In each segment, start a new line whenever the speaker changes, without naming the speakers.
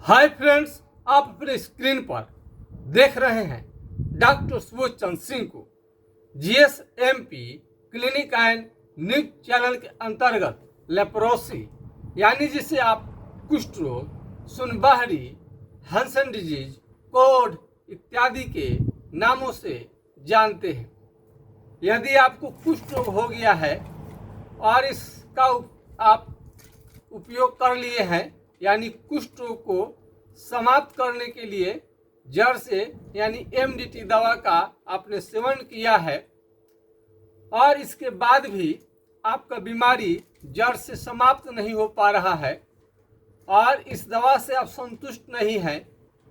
Hi friends, आप अपने screen पर देख रहे हैं डॉक्टर सुबोध चंद्र सिंह को जीएसएमपी क्लिनिक एंड न्यूज चैनल के अंतर्गत लेप्रोसी यानी जिसे आप कुष्ठ रोग, सुनबहरी, हंसन डिजीज, कोढ़ इत्यादि के नामों से जानते हैं। यदि आपको कुष्ठ रोग हो गया है और इसका आप उपयोग कर लिए हैं यानी कुष्ठ रोग को समाप्त करने के लिए जड़ से यानी एमडीटी दवा का आपने सेवन किया है और इसके बाद भी आपका बीमारी जड़ से समाप्त नहीं हो पा रहा है और इस दवा से आप संतुष्ट नहीं हैं,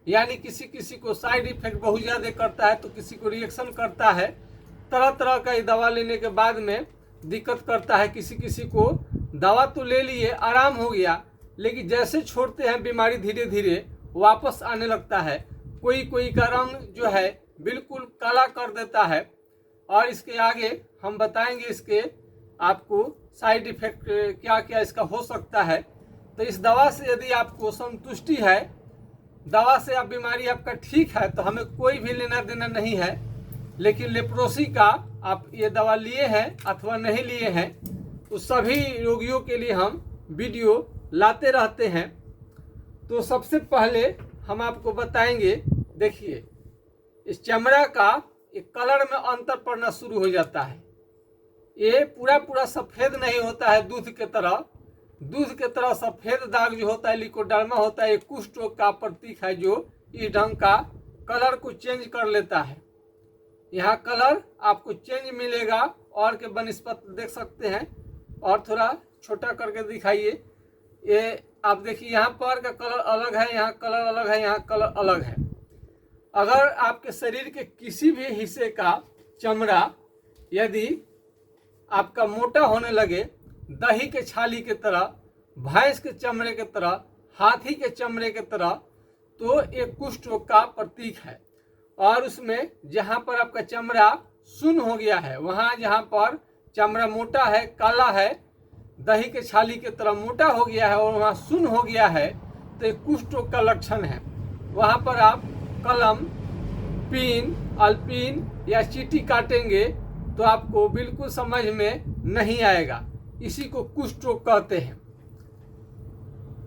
यानी किसी किसी को साइड इफेक्ट बहुत ज़्यादा करता है तो किसी को रिएक्शन करता है, तरह तरह का ये दवा लेने के बाद में दिक्कत करता है। किसी किसी को दवा तो ले लिए, आराम हो गया, लेकिन जैसे छोड़ते हैं बीमारी धीरे धीरे वापस आने लगता है। कोई कोई का रंग जो है बिल्कुल काला कर देता है और इसके आगे हम बताएंगे इसके आपको साइड इफेक्ट क्या क्या इसका हो सकता है। तो इस दवा से यदि आपको संतुष्टि है, दवा से आप बीमारी आपका ठीक है, तो हमें कोई भी लेना देना नहीं है। लेकिन लेप्रोसी का आप ये दवा लिए हैं अथवा नहीं लिए हैं, उस सभी रोगियों के लिए हम वीडियो लाते रहते हैं। तो सबसे पहले हम आपको बताएंगे, देखिए इस चमड़ा का एक कलर में अंतर पड़ना शुरू हो जाता है। ये पूरा पूरा सफ़ेद नहीं होता है दूध के तरह। दूध के तरह सफ़ेद दाग जो होता है, लिकोडर्मा होता है, ये कुष्ठ रोग का प्रतीक है जो इस ढंग का कलर को चेंज कर लेता है। यहाँ कलर आपको चेंज मिलेगा और के बनस्पत देख सकते हैं, और थोड़ा छोटा करके दिखाइए। ये आप देखिए यहाँ पर का कलर अलग है, यहाँ कलर अलग है, यहाँ कलर अलग है। अगर आपके शरीर के किसी भी हिस्से का चमड़ा यदि आपका मोटा होने लगे, दही के छाली के तरह, भैंस के चमड़े के तरह, हाथी के चमड़े के तरह, तो एक कुष्ठ रोग का प्रतीक है। और उसमें जहाँ पर आपका चमड़ा सुन्न हो गया है, वहाँ जहाँ पर चमड़ा मोटा है, काला है, दही के छाली के तरह मोटा हो गया है और वहाँ सुन्न हो गया है, तो एक कुष्ठ रोग का लक्षण है। वहाँ पर आप कलम, पिन, अल्पिन या चीटी काटेंगे तो आपको बिल्कुल समझ में नहीं आएगा। इसी को कुष्ठ रोग कहते हैं।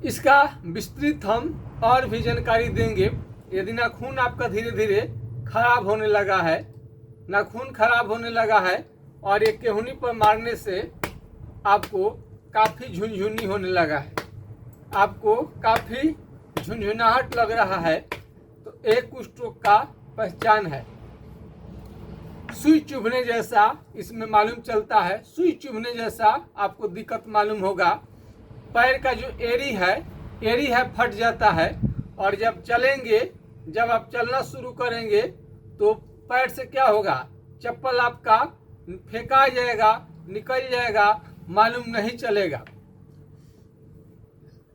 इसका विस्तृत हम और भी जानकारी देंगे। यदि नाखून आपका धीरे धीरे खराब होने लगा है, नाखून खराब होने लगा है और एक केहूनी पर मारने से आपको काफ़ी झुनझुनी होने लगा है, आपको काफ़ी झुनझुनाहट लग रहा है, तो एक कुष्ठ रोग का पहचान है। सुई चुभने जैसा इसमें मालूम चलता है, सुई चुभने जैसा आपको दिक्कत मालूम होगा। पैर का जो एड़ी है फट जाता है और जब चलेंगे, जब आप चलना शुरू करेंगे तो पैर से क्या होगा, चप्पल आपका फेंका जाएगा, निकल जाएगा, मालूम नहीं चलेगा।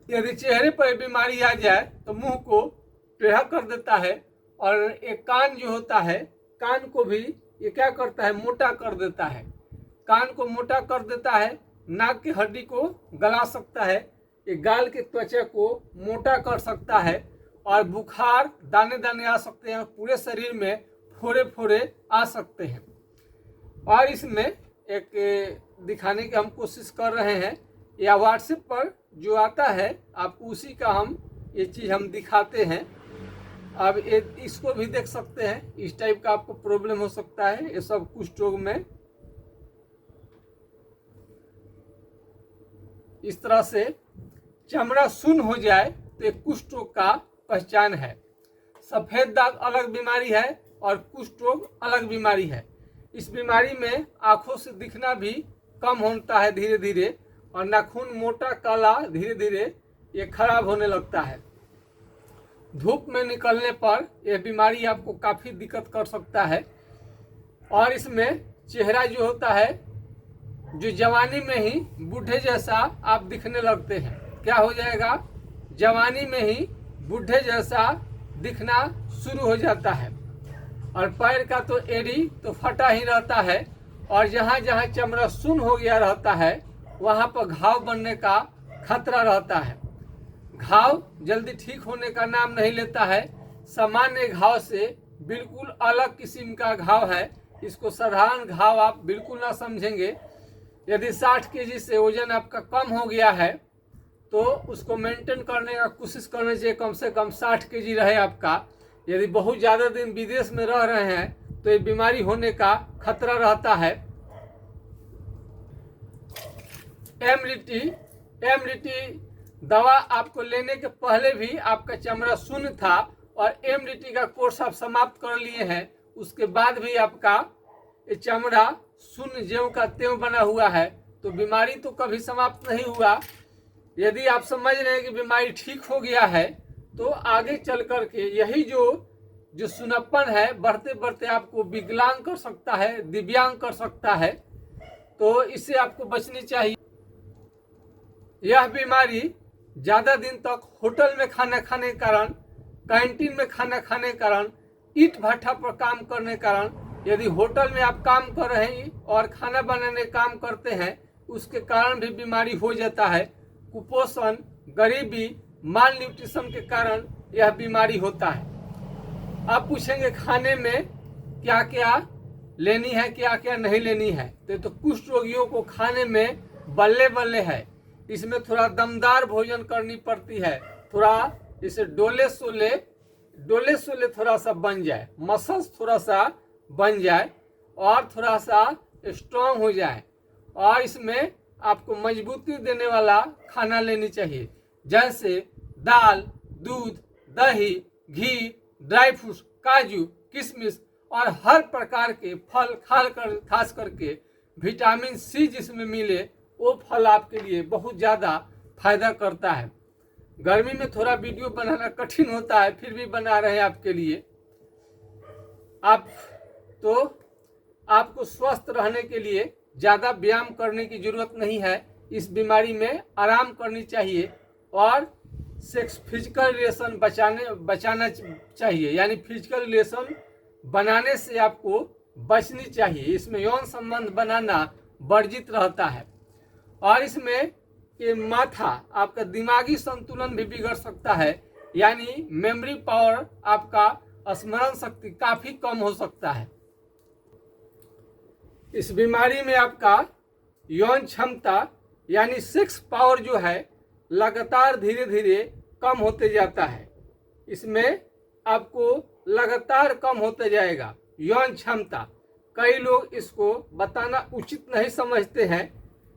यदि चेहरे पर बीमारी आ जाए तो मुंह को टेढ़ा कर देता है और एक कान जो होता है, कान को भी ये क्या करता है, मोटा कर देता है। कान को मोटा कर देता है, नाक की हड्डी को गला सकता है, ये गाल के त्वचा को मोटा कर सकता है और बुखार, दाने दाने आ सकते हैं, पूरे शरीर में फोड़े फोड़े आ सकते हैं। और इसमें एक दिखाने की हम कोशिश कर रहे हैं, या व्हाट्सएप पर जो आता है आपको उसी का हम ये चीज़ हम दिखाते हैं। अब इसको भी देख सकते हैं, इस टाइप का आपको प्रॉब्लम हो सकता है। ये सब कुष्ठ रोग में इस तरह से चमड़ा सुन्न हो जाए तो एक कुष्ठ रोग का पहचान है। सफ़ेद दाग अलग बीमारी है और कुष्ठ रोग अलग बीमारी है। इस बीमारी में आंखों से दिखना भी कम होता है धीरे धीरे, और नाखून मोटा काला धीरे धीरे ये खराब होने लगता है। धूप में निकलने पर यह बीमारी आपको काफ़ी दिक्कत कर सकता है। और इसमें चेहरा जो होता है, जो जवानी में ही बूढ़े जैसा आप दिखने लगते हैं। क्या हो जाएगा, जवानी में ही बूढ़े जैसा दिखना शुरू हो जाता है। और पैर का तो एड़ी तो फटा ही रहता है और जहाँ जहाँ चमड़ा सुन्न हो गया रहता है वहाँ पर घाव बनने का खतरा रहता है। घाव जल्दी ठीक होने का नाम नहीं लेता है। सामान्य घाव से बिल्कुल अलग किस्म का घाव है। इसको साधारण घाव आप बिल्कुल ना समझेंगे। यदि 60 केजी से वजन आपका कम हो गया है तो उसको मेंटेन करने का कोशिश करनी चाहिए, कम से कम 60 केजी रहे आपका। यदि बहुत ज़्यादा दिन विदेश में रह रहे हैं तो ये बीमारी होने का खतरा रहता है। एमडीटी दवा आपको लेने के पहले भी आपका चमड़ा शून्य था और एमडीटी का कोर्स आप समाप्त कर लिए हैं, उसके बाद भी आपका ये चमड़ा शून्य ज्यों का त्यों बना हुआ है, तो बीमारी तो कभी समाप्त नहीं हुआ। यदि आप समझ रहे हैं कि बीमारी ठीक हो गया है तो आगे चल कर के यही जो सुनप्पन है बढ़ते बढ़ते आपको विकलांग कर सकता है, दिव्यांग कर सकता है। तो इससे आपको बचनी चाहिए। यह बीमारी ज़्यादा दिन तक होटल में खाना खाने के कारण, कैंटीन में खाना खाने के कारण, ईंट भट्ठा पर काम करने के कारण, यदि होटल में आप काम कर रहे हैं और खाना बनाने काम करते हैं उसके कारण भी बीमारी हो जाता है। कुपोषण, गरीबी, माल न्यूट्रिशन के कारण यह बीमारी होता है। आप पूछेंगे खाने में क्या क्या लेनी है, क्या क्या नहीं लेनी है, तो कुष्ठ रोगियों को खाने में बल्ले बल्ले है। इसमें थोड़ा दमदार भोजन करनी पड़ती है, थोड़ा इसे डोले सोले थोड़ा सा बन जाए, मसल्स थोड़ा सा बन जाए और थोड़ा सा स्ट्रॉन्ग हो जाए। और इसमें आपको मजबूती देने वाला खाना लेनी चाहिए, जैसे दाल, दूध, दही, घी, ड्राई फ्रूट्स, काजू, किशमिश और हर प्रकार के फल खास करके विटामिन सी जिसमें मिले वो फल आपके लिए बहुत ज़्यादा फायदा करता है। गर्मी में थोड़ा वीडियो बनाना कठिन होता है, फिर भी बना रहे हैं आपके लिए। आपको स्वस्थ रहने के लिए ज़्यादा व्यायाम करने की जरूरत नहीं है। इस बीमारी में आराम करनी चाहिए और फिजिकल रिलेशन बचाना चाहिए, यानी फिजिकल रिलेशन बनाने से आपको बचनी चाहिए। इसमें यौन संबंध बनाना वर्जित रहता है और इसमें ये माथा आपका दिमागी संतुलन भी बिगड़ सकता है, यानी मेमोरी पावर, आपका स्मरण शक्ति काफ़ी कम हो सकता है। इस बीमारी में आपका यौन क्षमता यानी सेक्स पावर जो है लगातार धीरे धीरे कम होते जाता है। इसमें आपको लगातार कम होते जाएगा यौन क्षमता। कई लोग इसको बताना उचित नहीं समझते हैं,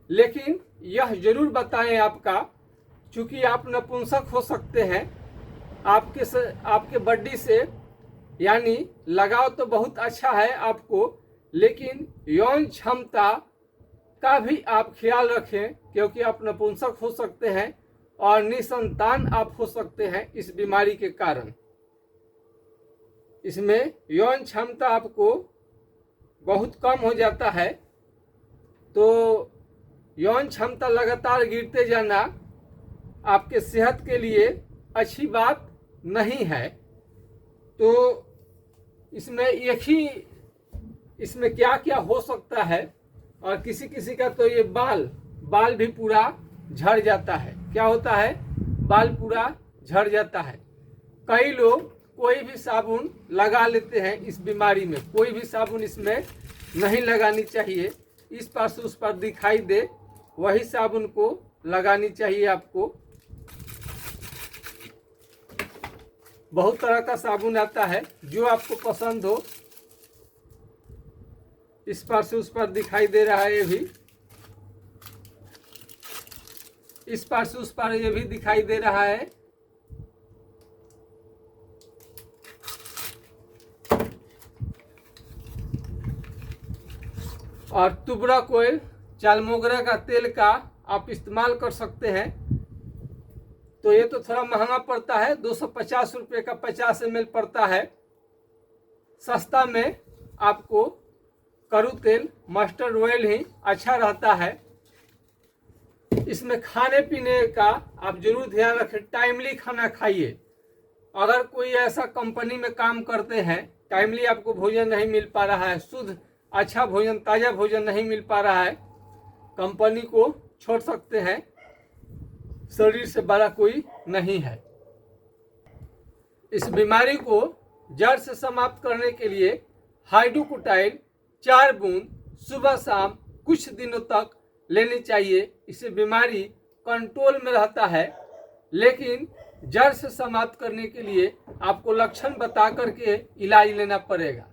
लेकिन यह जरूर बताएं आपका, चूँकि आप नपुंसक हो सकते हैं आपके बॉडी से, यानी लगाव तो बहुत अच्छा है आपको, लेकिन यौन क्षमता का भी आप ख्याल रखें, क्योंकि आप नपुंसक हो सकते हैं और निसंतान आप हो सकते हैं इस बीमारी के कारण। इसमें यौन क्षमता आपको बहुत कम हो जाता है, तो यौन क्षमता लगातार गिरते जाना आपके सेहत के लिए अच्छी बात नहीं है। तो इसमें क्या क्या हो सकता है, और किसी किसी का तो ये बाल भी पूरा झड़ जाता है। क्या होता है? बाल पूरा झड़ जाता है। कई लोग कोई भी साबुन लगा लेते हैं इस बीमारी में। कोई भी साबुन इसमें नहीं लगानी चाहिए। इस पार से उस पार दिखाई दे वही साबुन को लगानी चाहिए आपको। बहुत तरह का साबुन आता है, जो आपको पसंद हो। इस पार से उस पार दिखाई दे रहा है, ये भी इस पार से उस पार ये भी दिखाई दे रहा है। और तुबरा कोयल, चालमोगरा का तेल का आप इस्तेमाल कर सकते हैं। तो ये तो थोड़ा महंगा पड़ता है, 250 रुपये का 50 ml पड़ता है। सस्ता में आपको करू तेल, मस्टर्ड ऑयल ही अच्छा रहता है। इसमें खाने पीने का आप जरूर ध्यान रखें, टाइमली खाना खाइए। अगर कोई ऐसा कंपनी में काम करते हैं, टाइमली आपको भोजन नहीं मिल पा रहा है, शुद्ध अच्छा भोजन, ताज़ा भोजन नहीं मिल पा रहा है, कंपनी को छोड़ सकते हैं। शरीर से बड़ा कोई नहीं है। इस बीमारी को जड़ से समाप्त करने के लिए हाइड्रोक्लोराइड 4 बूंद सुबह शाम कुछ दिनों तक लेनी चाहिए। इससे बीमारी कंट्रोल में रहता है, लेकिन जड़ से समाप्त करने के लिए आपको लक्षण बता करके इलाज लेना पड़ेगा।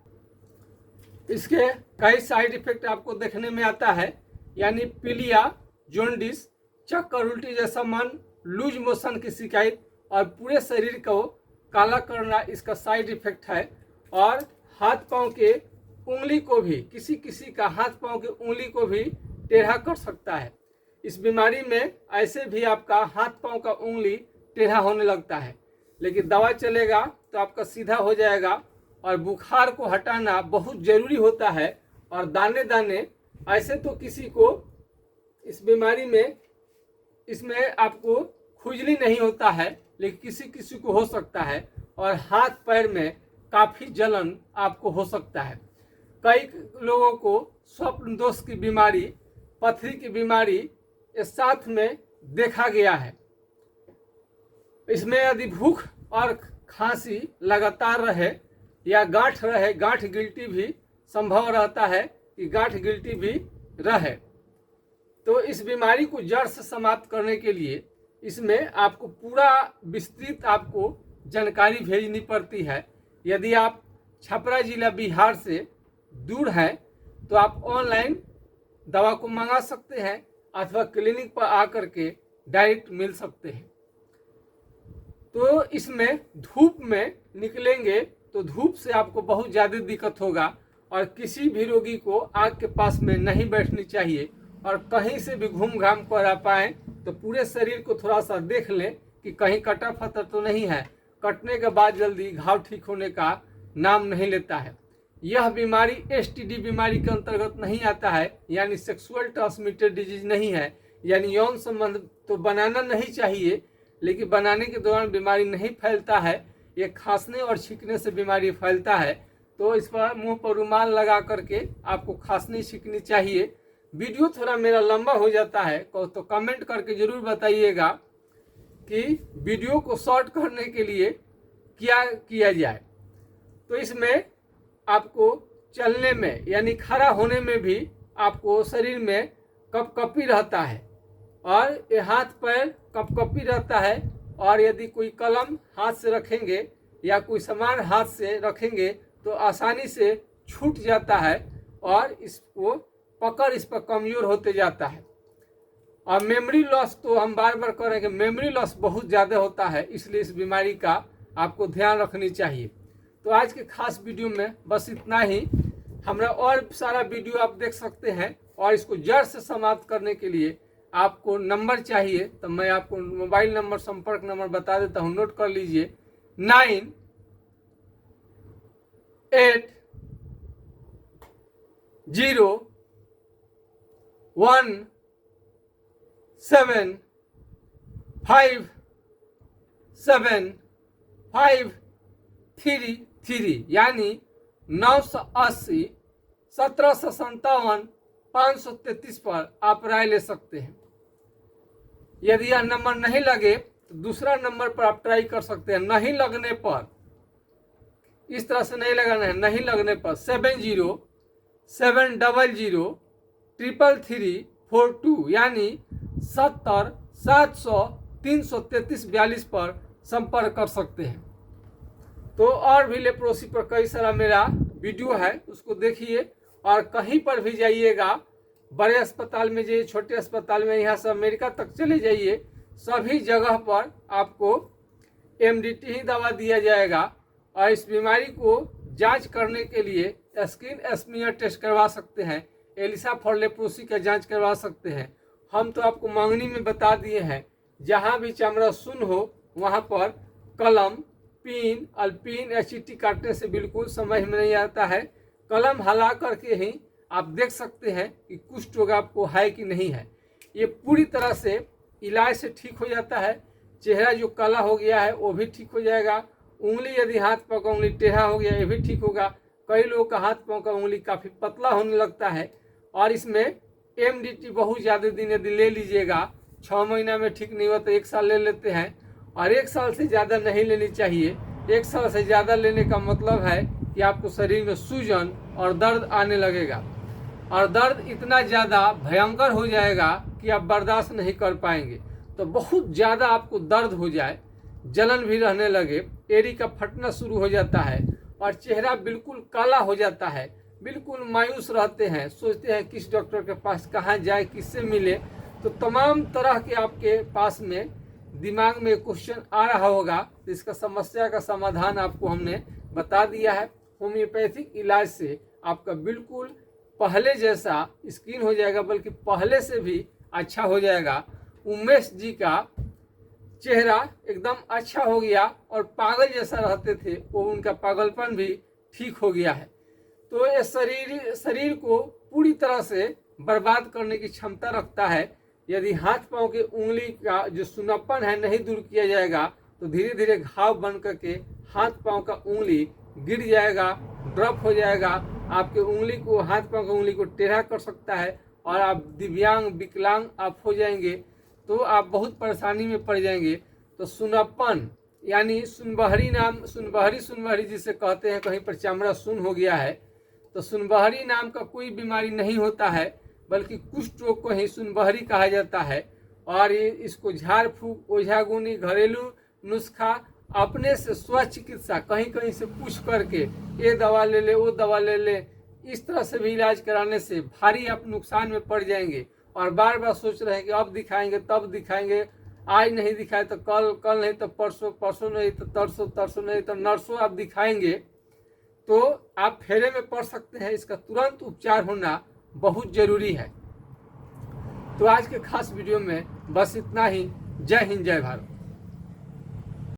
इसके कई साइड इफेक्ट आपको देखने में आता है, यानी पीलिया, जॉन्डिस, चक्कर, उल्टी जैसा मन, लूज मोशन की शिकायत और पूरे शरीर को काला करना इसका साइड इफेक्ट है। और हाथ पांव के उंगली को भी, किसी किसी का हाथ पांव के उंगली को भी टेढ़ा कर सकता है। इस बीमारी में ऐसे भी आपका हाथ पांव का उंगली टेढ़ा होने लगता है, लेकिन दवा चलेगा तो आपका सीधा हो जाएगा। और बुखार को हटाना बहुत ज़रूरी होता है। और दाने दाने, ऐसे तो किसी को इस बीमारी में इसमें आपको खुजली नहीं होता है, लेकिन किसी किसी को हो सकता है। और हाथ पैर में काफ़ी जलन आपको हो सकता है। कई लोगों को स्वप्न दोष की बीमारी, पथरी की बीमारी इस साथ में देखा गया है। इसमें यदि भूख और खांसी लगातार रहे या गांठ रहे, गांठ गिल्टी भी संभव रहता है कि गांठ गिल्टी भी रहे। तो इस बीमारी को जड़ से समाप्त करने के लिए इसमें आपको पूरा विस्तृत आपको जानकारी भेजनी पड़ती है। यदि आप छपरा जिला बिहार से दूर हैं तो आप ऑनलाइन दवा को मंगा सकते हैं अथवा क्लिनिक पर आकर के डायरेक्ट मिल सकते हैं। तो इसमें धूप में निकलेंगे तो धूप से आपको बहुत ज़्यादा दिक्कत होगा। और किसी भी रोगी को आग के पास में नहीं बैठनी चाहिए। और कहीं से भी घूम घाम कर आ पाए तो पूरे शरीर को थोड़ा सा देख लें कि कहीं कटा फतर तो नहीं है। कटने के बाद जल्दी घाव ठीक होने का नाम नहीं लेता है। यह बीमारी STD बीमारी के अंतर्गत नहीं आता है, यानी सेक्सुअल ट्रांसमिटेड डिजीज नहीं है। यानी यौन संबंध तो बनाना नहीं चाहिए, लेकिन बनाने के दौरान बीमारी नहीं फैलता है। ये खांसने और छींकने से बीमारी फैलता है। तो इस पर मुंह पर रुमाल लगा करके आपको खांसनी छींकनी चाहिए। वीडियो थोड़ा मेरा लंबा हो जाता है तो कमेंट करके ज़रूर बताइएगा कि वीडियो को शॉर्ट करने के लिए क्या किया जाए। तो इसमें आपको चलने में यानी खड़ा होने में भी आपको शरीर में कपकपी रहता है और ये हाथ पैर कपकपी रहता है। और यदि कोई कलम हाथ से रखेंगे या कोई सामान हाथ से रखेंगे तो आसानी से छूट जाता है और इसको पकड़ इस पर कमज़ोर होते जाता है। और मेमोरी लॉस तो हम बार बार कह रहे हैं कि मेमोरी लॉस बहुत ज़्यादा होता है, इसलिए इस बीमारी का आपको ध्यान रखनी चाहिए। तो आज के खास वीडियो में बस इतना ही। हमारा और सारा वीडियो आप देख सकते हैं। और इसको जड़ से समाप्त करने के लिए आपको नंबर चाहिए तो मैं आपको मोबाइल नंबर, संपर्क नंबर बता देता हूँ, नोट कर लीजिए। 9801175753 यानी 980 1757 533 पर आप राय ले सकते हैं। यदि यह नंबर नहीं लगे तो दूसरा नंबर पर आप ट्राई कर सकते हैं। नहीं लगने पर, इस तरह से नहीं लगाना है, नहीं लगने पर 7070334342 यानी 70-700-333-42 पर संपर्क कर सकते हैं। तो और भी लेप्रोसी पर कई सारा मेरा वीडियो है, उसको देखिए। और कहीं पर भी जाइएगा, बड़े अस्पताल में जाइए, छोटे अस्पताल में, यहाँ से अमेरिका तक चले जाइए, सभी जगह पर आपको MDT ही दवा दिया जाएगा। और इस बीमारी को जांच करने के लिए स्किन स्मीयर टेस्ट करवा सकते हैं, एलिसा फॉर लेप्रोसी का जांच करवा सकते हैं। हम तो आपको मांगनी में बता दिए हैं, जहाँ भी चमड़ा सुन्न हो वहाँ पर कलम, पिन, अल्पिन या चीटी काटने से बिल्कुल समझ में नहीं आता है। कलम हला करके ही आप देख सकते हैं कि कुष्ठ रोग आपको है कि नहीं है। ये पूरी तरह से इलाज से ठीक हो जाता है। चेहरा जो काला हो गया है वो भी ठीक हो जाएगा। उंगली, यदि हाथ पाँव का उंगली टेढ़ा हो गया, ये भी ठीक होगा। कई लोगों का हाथ पाँव का उंगली काफ़ी पतला होने लगता है। और इसमें MDT बहुत ज़्यादा दिन यदि ले लीजिएगा 6 महीना में ठीक नहीं हुआ तो 1 साल ले लेते हैं, और 1 साल से ज़्यादा नहीं लेनी चाहिए। 1 साल से ज़्यादा लेने का मतलब है कि आपको शरीर में सूजन और दर्द आने लगेगा, और दर्द इतना ज़्यादा भयंकर हो जाएगा कि आप बर्दाश्त नहीं कर पाएंगे। तो बहुत ज़्यादा आपको दर्द हो जाए, जलन भी रहने लगे, एड़ी का फटना शुरू हो जाता है, और चेहरा बिल्कुल काला हो जाता है, बिल्कुल मायूस रहते हैं, सोचते हैं किस डॉक्टर के पास कहाँ जाए, किससे मिले। तो तमाम तरह के आपके पास में दिमाग में क्वेश्चन आ रहा होगा, तो इसका समस्या का समाधान आपको हमने बता दिया है। होम्योपैथिक इलाज से आपका बिल्कुल पहले जैसा स्किन हो जाएगा, बल्कि पहले से भी अच्छा हो जाएगा। उमेश जी का चेहरा एकदम अच्छा हो गया, और पागल जैसा रहते थे वो उनका पागलपन भी ठीक हो गया है। तो ये शरीर को पूरी तरह से बर्बाद करने की क्षमता रखता है। यदि हाथ पांव के उंगली का जो सुनापन है नहीं दूर किया जाएगा तो धीरे धीरे घाव बन करके हाथ पांव का उंगली गिर जाएगा, ड्रॉप हो जाएगा। आपके उंगली को, हाथ पांव की उंगली को टेढ़ा कर सकता है, और आप दिव्यांग विकलांग आप हो जाएंगे, तो आप बहुत परेशानी में पड़ जाएंगे। तो सुनापन यानी सुनबहरी जिसे कहते हैं, कहीं पर चमड़ा सुन हो गया है, तो सुनबहरी नाम का कोई बीमारी नहीं होता है, बल्कि कुष्ठ रोग को ही सुनबहरी कहा जाता है। और ये इसको झाड़ फूक, ओझागुनी, घरेलू नुस्खा, अपने से स्वचिकित्सा कहीं कहीं से पूछ करके ये दवा ले ले, वो दवा ले ले, इस तरह से भी इलाज कराने से भारी आप नुकसान में पड़ जाएंगे, और बार बार सोच रहे हैं कि अब दिखाएंगे तब दिखाएंगे, आज नहीं दिखाए तो कल नहीं तो परसों, परसों नहीं तो तरसों, तरसों नहीं तो नरसों आप दिखाएंगे, तो आप फेरे में पड़ सकते हैं। इसका तुरंत उपचार होना बहुत जरूरी है। तो आज के खास वीडियो में बस इतना ही। जय हिंद, जय भारत।